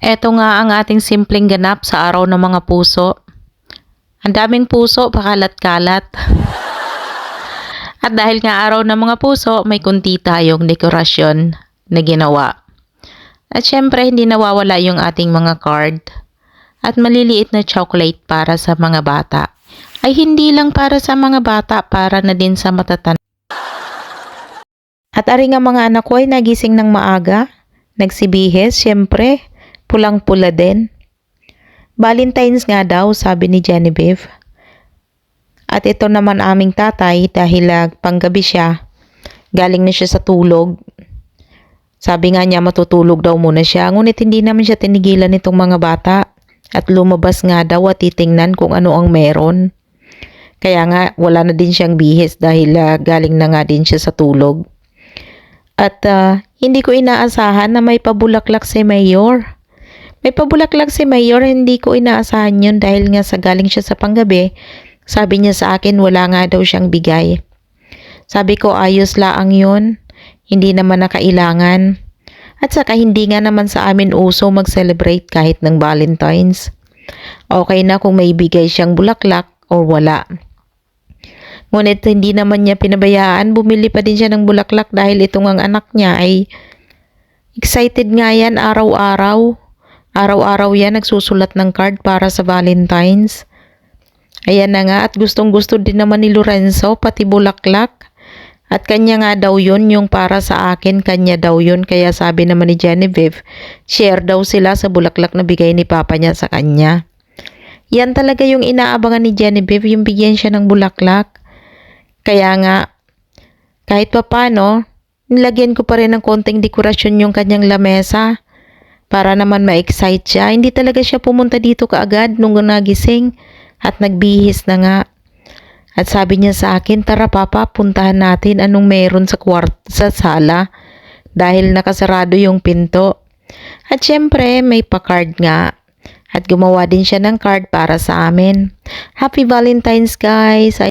Eto nga ang ating simpleng ganap sa araw ng mga puso. Ang daming puso, pakalat-kalat. At dahil nga araw ng mga puso, may kunti tayong dekorasyon na ginawa. At syempre, hindi nawawala yung ating mga card at maliliit na chocolate para sa mga bata. Ay hindi lang para sa mga bata, para na din sa matatanda. At ari nga mga anak ko ay nagising ng maaga, nagsibihis, syempre, pulang-pula din. Valentine's nga daw, sabi ni Genevieve. At ito naman aming tatay dahil panggabi siya, galing na siya sa tulog. Sabi nga niya matutulog daw muna siya, ngunit hindi naman siya tinigilan nitong mga bata. At lumabas nga daw at titingnan kung ano ang meron. Kaya nga wala na din siyang bihis dahil galing na nga din siya sa tulog. At hindi ko inaasahan na may pabulaklak si Mayor. May pabulaklak si Mayor, hindi ko inaasahan yun dahil nga sa galing siya sa panggabi. Sabi niya sa akin wala nga daw siyang bigay. Sabi ko ayos laang yun, hindi naman nakailangan. At saka hindi nga naman sa amin uso mag-celebrate kahit ng Valentine's. Okay na kung may bigay siyang bulaklak o wala. Ngunit hindi naman niya pinabayaan, bumili pa din siya ng bulaklak dahil itong ang anak niya ay excited nga yan araw-araw. Araw-araw yan nagsusulat ng card para sa Valentine's. Ayan na nga at gustong-gusto din naman ni Lorenzo pati bulaklak. At kanya nga daw yun, yung para sa akin, kanya daw yun. Kaya sabi naman ni Genevieve, share daw sila sa bulaklak na bigay ni Papa niya sa kanya. Yan talaga yung inaabangan ni Genevieve, yung bigyan siya ng bulaklak. Kaya nga, kahit pa paano, nilagyan ko pa rin ng konting dekorasyon yung kanyang lamesa. Para naman ma-excite siya. Hindi talaga siya pumunta dito kaagad nung nagising at nagbihis na nga. At sabi niya sa akin, tara papa, puntahan natin anong meron sa sala dahil nakasarado yung pinto. At syempre, may pa-card nga. At gumawa din siya ng card para sa amin. Happy Valentine's guys!